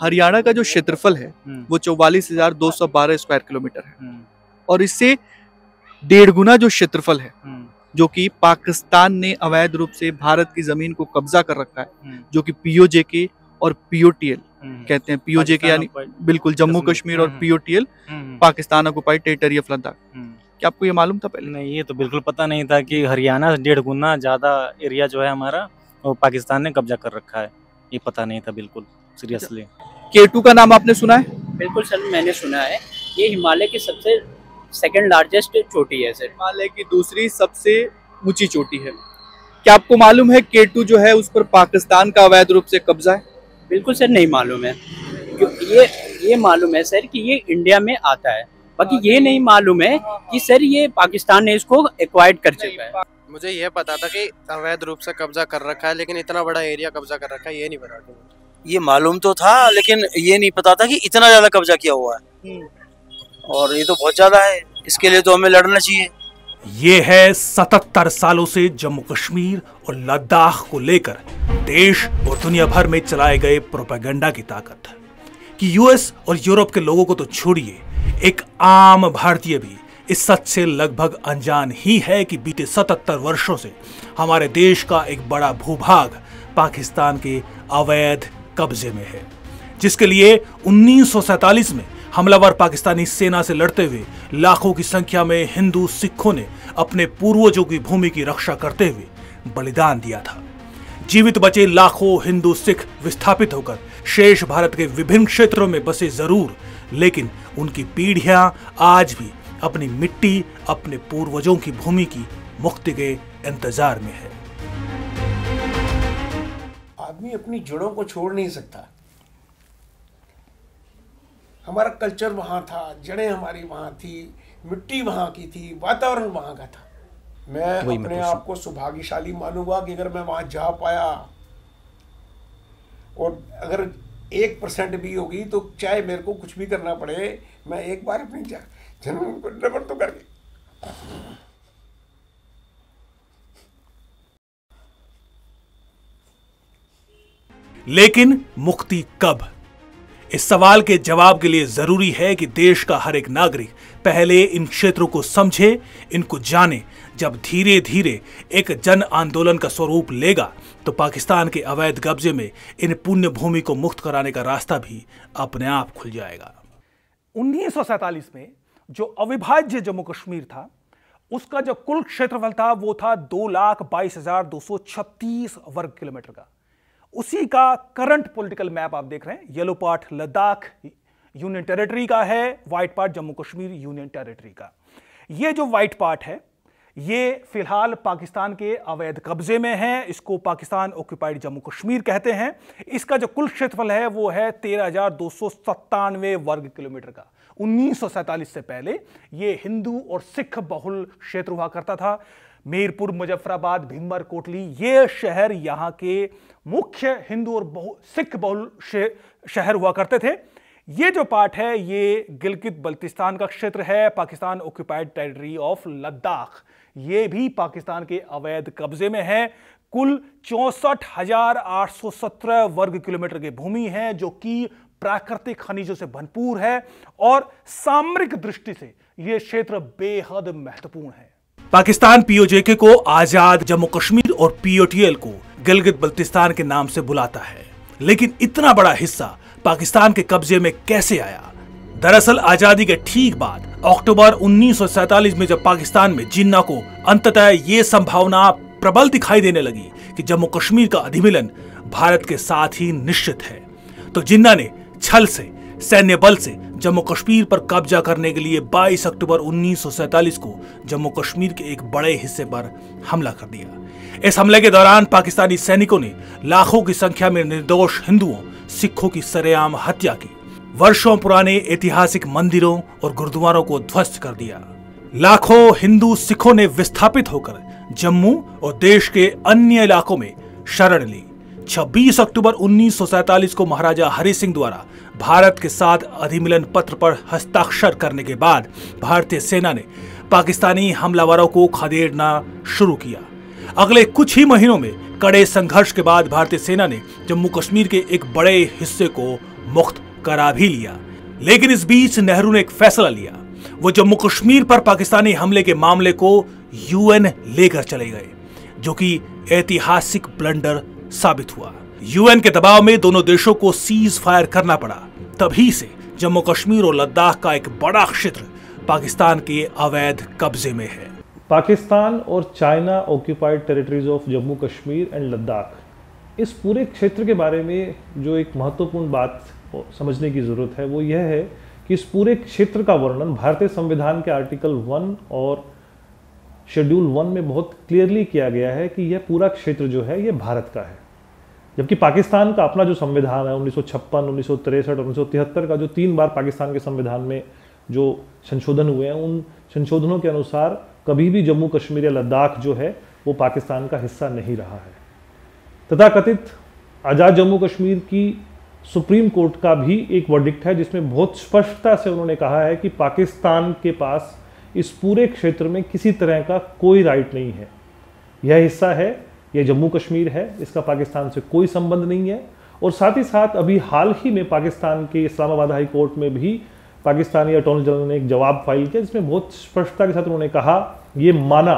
हरियाणा का जो क्षेत्रफल है वो 44,212 स्क्वायर किलोमीटर है और इससे 1.5 गुना जो क्षेत्रफल है जो कि पाकिस्तान ने अवैध रूप से भारत की जमीन को कब्जा कर रखा है, जो कि पीओजेके और पीओटीएल कहते हैं। पीओजेके यानी बिल्कुल जम्मू कश्मीर और POTL Pakistan occupied territory of Ladakh. क्या आपको ये मालूम था पहले? नहीं, ये तो बिल्कुल पता नहीं था कि हरियाणा 1.5 गुना ज्यादा एरिया जो है हमारा वो पाकिस्तान ने कब्जा कर रखा है। ये पता नहीं था बिल्कुल, सीरियसली। K2 का नाम आपने सुना है? बिल्कुल सर, मैंने सुना है। ये हिमालय की सबसे सेकंड लार्जेस्ट चोटी है सर। हिमालय की दूसरी सबसे ऊंची चोटी है। क्या आपको मालूम है K2 जो है उस पर पाकिस्तान का अवैध रूप से कब्जा है? बिल्कुल सर, नहीं मालूम है। ये मालूम है सर कि ये इंडिया में आता है, बाकी ये नहीं मालूम है कि सर ये पाकिस्तान ने इसको एक्वायर्ड कर चुका है। मुझे ये पता था कि अवैध रूप से कब्जा कर रखा है, लेकिन इतना बड़ा एरिया कब्जा कर रखा है ये नहीं पता था। ये मालूम तो था लेकिन ये नहीं पता था कि इतना ज्यादा कब्जा किया हुआ है, और ये तो बहुत ज्यादा है। इसके लिए तो हमें लड़ना चाहिए। ये है 77 सालों से जम्मू कश्मीर और लद्दाख को लेकर देश और दुनिया भर में चलाए गए प्रोपेगेंडा की ताकत कि यूएस और यूरोप के लोगों को तो छोड़िए, एक आम भारतीय भी इस सच से लगभग अनजान ही है कि बीते 77 वर्षों से हमारे देश का एक बड़ा भूभाग पाकिस्तान के अवैध कब्जे में है, जिसके लिए 1947 में हमलावर पाकिस्तानी सेना से लड़ते हुए लाखों की संख्या में हिंदू सिखों ने अपने पूर्वजों की भूमि की रक्षा करते हुए बलिदान दिया था। जीवित बचे लाखों हिंदू सिख विस्थापित होकर शेष भारत के विभिन्न क्षेत्रों में बसे जरूर, लेकिन उनकी पीढ़ियां आज भी अपनी मिट्टी, अपने पूर्वजों की भूमि की मुक्ति के इंतजार में है। आदमी अपनी जड़ों को छोड़ नहीं सकता। हमारा कल्चर वहाँ था, जड़ें हमारी वहाँ थी, मिट्टी वहाँ की थी, वातावरण वहाँ का था। मैं अपने आप को सौभाग्यशाली मानूंगा कि अगर मैं वहाँ जा पाया, और अगर 1% भी होगी तो चाहे मेरे को कुछ भी करना पड़े, मैं एक बार अपनी जन्म को नमन तो करके। लेकिन मुक्ति कब? इस सवाल के जवाब के लिए जरूरी है कि देश का हर एक नागरिक पहले इन क्षेत्रों को समझे, इनको जाने। जब धीरे धीरे एक जन आंदोलन का स्वरूप लेगा तो पाकिस्तान के अवैध कब्जे में इन पुण्य भूमि को मुक्त कराने का रास्ता भी अपने आप खुल जाएगा। 1947 में जो अविभाज्य जम्मू कश्मीर था, उसका जो कुल क्षेत्रफल था वो था 2,22,236 वर्ग किलोमीटर का। उसी का करंट पॉलिटिकल मैप आप देख रहे हैं। Yellow part Ladakh union territory का है, white part Jammu Kashmir union territory का। ये जो व्हाइट पार्ट है ये फिलहाल पाकिस्तान के अवैध कब्जे में है। इसको पाकिस्तान ऑक्युपाइड जम्मू कश्मीर कहते हैं। इसका जो कुल क्षेत्रफल है वो है 13,297 वर्ग किलोमीटर का। 1947 से पहले ये हिंदू और सिख बहुल क्षेत्र हुआ करता था। मीरपुर, मुजफ्फराबाद, भीमर, कोटली ये शहर यहाँ के मुख्य हिंदू और सिख बहुल शहर हुआ करते थे। ये जो पार्ट है ये गिलगित बल्तिस्तान का क्षेत्र है, Pakistan occupied territory of Ladakh. ये भी पाकिस्तान के अवैध कब्जे में है। कुल 64,817 वर्ग किलोमीटर की भूमि है, जो कि प्राकृतिक खनिजों से भरपूर है और सामरिक दृष्टि से यह क्षेत्र बेहद महत्वपूर्ण है। पाकिस्तान पीओजेके को आजाद जम्मू कश्मीर और पीओटीएल को गिलगित बल्तिस्तान के नाम से बुलाता है, लेकिन इतना बड़ा हिस्सा पाकिस्तान के कब्जे में कैसे आया? दरअसल आजादी के ठीक बाद अक्टूबर 1947 में जब पाकिस्तान में जिन्ना को अंततः ये संभावना प्रबल दिखाई देने लगी कि जम्मू कश्मीर का अधिमिलन भारत के साथ ही निश्चित है, तो जिन्ना ने छल से, सैन्य बल से जम्मू कश्मीर पर कब्जा करने के लिए 22 अक्टूबर 1947 को जम्मू कश्मीर के एक बड़े हिस्से पर हमला कर दिया। इस हमले के दौरान पाकिस्तानी सैनिकों ने लाखों की संख्या में निर्दोष हिंदुओं, सिखों की सरेआम हत्या की। वर्षों पुराने ऐतिहासिक मंदिरों और गुरुद्वारों को ध्वस्त कर दिया। लाखों हिंदू सिखों ने विस्थापित होकर जम्मू और देश के अन्य इलाकों में शरण ली। 26 अक्टूबर 1947 को महाराजा हरि सिंह द्वारा भारत के साथ अधिमिलन पत्र पर हस्ताक्षर करने के बाद भारतीय सेना ने पाकिस्तानी हमलावरों को खदेड़ना शुरू किया। अगले कुछ ही महीनों में कड़े संघर्ष के बाद भारतीय सेना ने जम्मू कश्मीर के एक बड़े हिस्से को मुक्त करा भी लिया। लेकिन इस बीच नेहरू ने एक फैसला लिया। वो जम्मू कश्मीर पर पाकिस्तानी हमले के मामले को यूएन लेकर चले गए, जो कि ऐतिहासिक ब्लंडर साबित हुआ। यूएन के दबाव में दोनों देशों को सीज फायर करना पड़ा। तभी से जम्मू कश्मीर और लद्दाख का एक बड़ा क्षेत्र पाकिस्तान के अवैध कब्जे में है। पाकिस्तान और China occupied territories of Jammu Kashmir and Ladakh, इस पूरे क्षेत्र के बारे में जो एक महत्वपूर्ण बात समझने की ज़रूरत है वो यह है कि इस पूरे क्षेत्र का वर्णन भारतीय संविधान के आर्टिकल 1 और शेड्यूल 1 में बहुत क्लियरली किया गया है कि यह पूरा क्षेत्र जो है ये भारत का है। जबकि पाकिस्तान का अपना जो संविधान है 1956, 1963 और 1973 का, जो 3 बार पाकिस्तान के संविधान में जो संशोधन हुए हैं, उन संशोधनों के अनुसार कभी भी जम्मू कश्मीर या लद्दाख जो है वो पाकिस्तान का हिस्सा नहीं रहा है। तथाकथित आज़ाद जम्मू कश्मीर की सुप्रीम कोर्ट का भी एक वर्डिक्ट है जिसमें बहुत स्पष्टता से उन्होंने कहा है कि पाकिस्तान के पास इस पूरे क्षेत्र में किसी तरह का कोई राइट नहीं है। यह हिस्सा है, यह जम्मू कश्मीर है, इसका पाकिस्तान से कोई संबंध नहीं है। और साथ ही साथ अभी हाल ही में पाकिस्तान के इस्लामाबाद हाई कोर्ट में भी पाकिस्तानी अटॉर्नी जनरल ने एक जवाब फाइल किया जिसमें बहुत स्पष्टता के साथ उन्होंने कहा, ये माना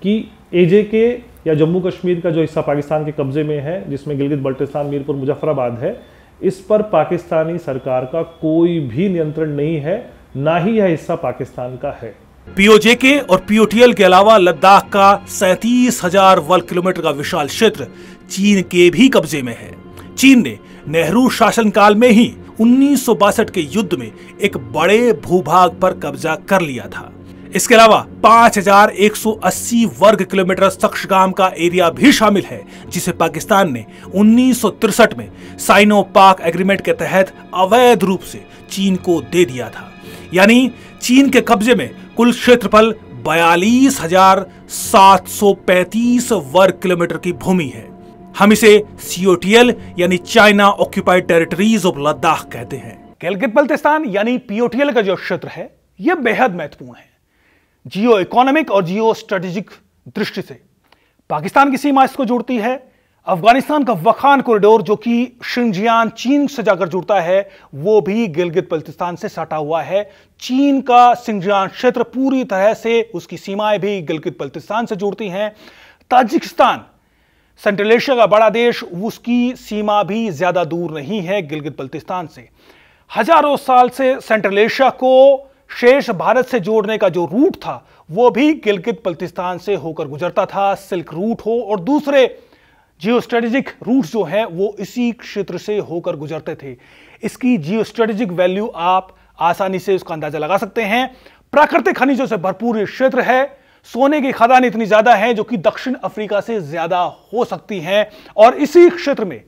कि एजेके या जम्मू कश्मीर का जो हिस्सा पाकिस्तान के कब्जे में है, जिसमें गिलगित बल्टिस्तान, मीरपुर, मुजफ्फराबाद है, इस पर पाकिस्तानी सरकार का कोई भी नियंत्रण नहीं है, ना ही यह हिस्सा पाकिस्तान का है। पीओजेके और पीओटीएल के अलावा लद्दाख का 37,000 वर्ग किलोमीटर का विशाल क्षेत्र चीन के भी कब्जे में है। चीन ने नेहरू शासनकाल में ही 1962 के युद्ध में एक बड़े भूभाग पर कब्जा कर लिया था। इसके अलावा 5,180 वर्ग किलोमीटर सक्शगाम का एरिया भी शामिल है, जिसे पाकिस्तान ने 1963 में साइनो पाक एग्रीमेंट के तहत अवैध रूप से चीन को दे दिया था। यानी चीन के कब्जे में कुल क्षेत्रफल 42,735 वर्ग किलोमीटर की भूमि है। हम इसे सीओटीएल यानी China occupied territories of Ladakh कहते हैं। गिलगित बल्तिस्तान यानी पीओटीएल का जो क्षेत्र है यह बेहद महत्वपूर्ण है। जियो इकोनॉमिक और जियो स्ट्रेटेजिक दृष्टि से पाकिस्तान की सीमा इसको जोड़ती है। अफगानिस्तान का वखान कॉरिडोर जो कि शिनजियांग चीन से जाकर जुड़ता है, वो भी गिलगित बल्तिस्तान से सटा हुआ है। चीन का शिनजियांग क्षेत्र पूरी तरह से, उसकी सीमाएं भी गिलगित बल्तिस्तान से जुड़ती हैं। ताजिकिस्तान सेंट्रल एशिया का बड़ा देश, उसकी सीमा भी ज्यादा दूर नहीं है गिलगित बल्तिस्तान से। हजारों साल से सेंट्रल एशिया को शेष भारत से जोड़ने का जो रूट था वो भी गिलगित बल्तिस्तान से होकर गुजरता था, सिल्क रूट हो और दूसरे जियो स्ट्रेटेजिक रूट जो है वो इसी क्षेत्र से होकर गुजरते थे। इसकी जियो स्ट्रेटेजिक वैल्यू आप आसानी से उसका अंदाजा लगा सकते हैं। प्राकृतिक खनिजों से भरपूर ये क्षेत्र है। सोने की खदान इतनी ज्यादा है जो कि दक्षिण अफ्रीका से ज्यादा हो सकती हैं, और इसी क्षेत्र में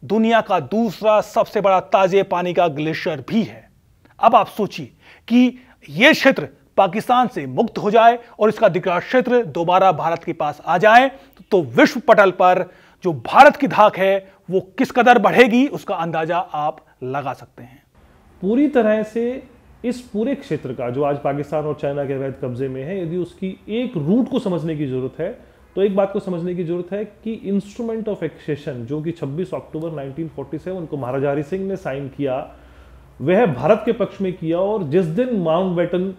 दुनिया का दूसरा सबसे बड़ा ताजे पानी का ग्लेशियर भी है। अब आप सोचिए कि यह क्षेत्र पाकिस्तान से मुक्त हो जाए और इसका अधिकार क्षेत्र दोबारा भारत के पास आ जाए तो विश्व पटल पर जो भारत की धाक है वो किस कदर बढ़ेगी, उसका अंदाजा आप लगा सकते हैं। पूरी तरह से इस पूरे क्षेत्र का जो आज पाकिस्तान और चाइना के अवैध कब्जे में है, यदि उसकी एक रूट को समझने की जरूरत है तो एक बात को समझने की जरूरत है कि इंस्ट्रूमेंट ऑफ एक्सेशन जो कि 26 अक्टूबर 1947 को महाराजा हरि सिंह ने साइन किया, वह भारत के पक्ष में किया। और जिस दिन माउंटबेटन,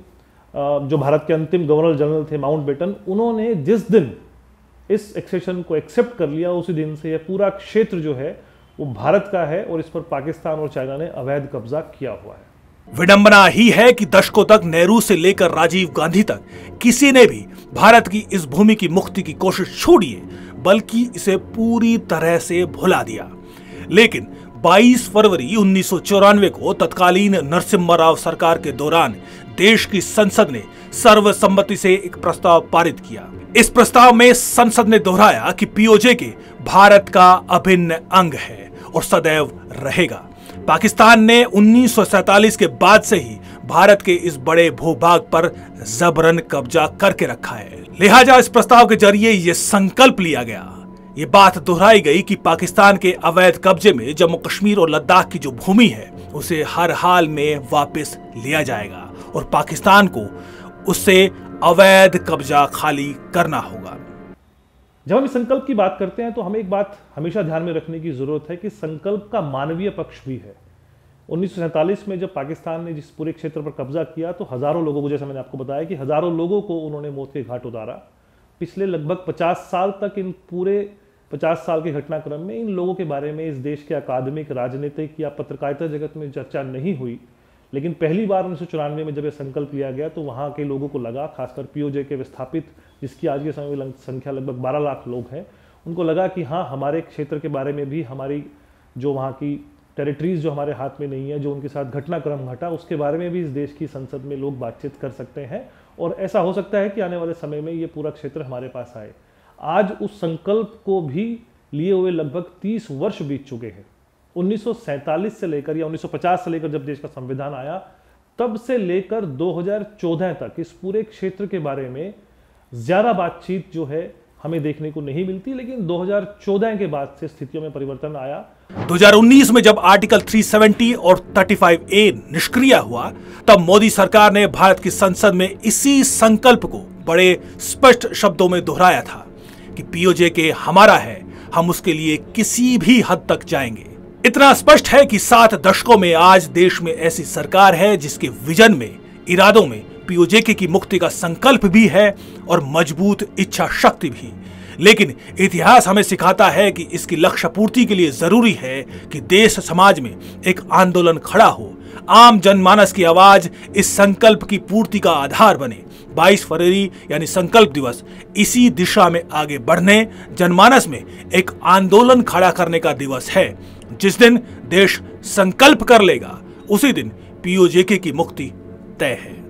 जो भारत के अंतिम गवर्नर जनरल थे माउंटबेटन, उन्होंने जिस दिन इस एक्सेशन को एक्सेप्ट कर लिया, उसी दिन से यह पूरा क्षेत्र जो है वो भारत का है और इस पर पाकिस्तान और चाइना ने अवैध कब्जा किया हुआ है। विडंबना ही है कि दशकों तक नेहरू से लेकर राजीव गांधी तक किसी ने भी भारत की इस भूमि की मुक्ति की कोशिश छोड़ी है, बल्कि इसे पूरी तरह से भुला दिया। लेकिन 22 फरवरी 1994 को तत्कालीन नरसिम्हा राव सरकार के दौरान देश की संसद ने सर्वसम्मति से एक प्रस्ताव पारित किया। इस प्रस्ताव में संसद ने दोहराया कि पीओजेके भारत का अभिन्न अंग है और सदैव रहेगा। पाकिस्तान ने 1947 के बाद से ही भारत के इस बड़े भूभाग पर जबरन कब्जा करके रखा है। लिहाजा इस प्रस्ताव के जरिए यह संकल्प लिया गया, ये बात दोहराई गई कि पाकिस्तान के अवैध कब्जे में जम्मू कश्मीर और लद्दाख की जो भूमि है उसे हर हाल में वापस लिया जाएगा और पाकिस्तान को उससे अवैध कब्जा खाली करना होगा। जब हम इस संकल्प की बात करते हैं तो हमें एक बात हमेशा ध्यान में रखने की जरूरत है कि संकल्प का मानवीय पक्ष भी है। 1947 में जब पाकिस्तान ने जिस पूरे क्षेत्र पर कब्जा किया तो हजारों लोगों को, जैसे मैंने आपको बताया कि हजारों लोगों को उन्होंने मौत के घाट उतारा। पिछले लगभग 50 साल तक, इन पूरे 50 साल के घटनाक्रम में इन लोगों के बारे में इस देश के अकादमिक, राजनीतिक या पत्रकारिता जगत में चर्चा नहीं हुई। लेकिन पहली बार 1994 में जब यह संकल्प लिया गया तो वहाँ के लोगों को लगा, खासकर पीओजे के विस्थापित, जिसकी आज के समय में संख्या लगभग 12 लाख लोग हैं, उनको लगा कि हाँ, हमारे क्षेत्र के बारे में भी, हमारी जो वहाँ की टेरिटरीज जो हमारे हाथ में नहीं है, जो उनके साथ घटनाक्रम घटा, उसके बारे में भी इस देश की संसद में लोग बातचीत कर सकते हैं और ऐसा हो सकता है कि आने वाले समय में ये पूरा क्षेत्र हमारे पास आए। आज उस संकल्प को भी लिए हुए लगभग 30 वर्ष बीत चुके हैं। 1947 से लेकर या 1950 से लेकर जब देश का संविधान आया, तब से लेकर 2014 तक इस पूरे क्षेत्र के बारे में ज्यादा बातचीत जो है हमें देखने को नहीं मिलती, लेकिन 2014 के बाद से स्थितियों में परिवर्तन आया। 2019 में जब आर्टिकल 370 और 35A निष्क्रिय हुआ, तब मोदी सरकार ने भारत की संसद में इसी संकल्प को बड़े स्पष्ट शब्दों में दोहराया था कि पीओजे के हमारा है, हम उसके लिए किसी भी हद तक जाएंगे। इतना स्पष्ट है कि 7 दशकों में आज देश में ऐसी सरकार है जिसके विजन में, इरादों में पीओजेके की मुक्ति का संकल्प भी है और मजबूत इच्छा शक्ति भी। लेकिन इतिहास हमें सिखाता है कि इसकी लक्ष्य पूर्ति के लिए जरूरी है कि देश समाज में एक आंदोलन खड़ा हो, आम जनमानस की आवाज इस संकल्प की पूर्ति का आधार बने। 22 फरवरी यानी संकल्प दिवस इसी दिशा में आगे बढ़ने, जनमानस में एक आंदोलन खड़ा करने का दिवस है। जिस दिन देश संकल्प कर लेगा, उसी दिन पीओजेके की मुक्ति तय है।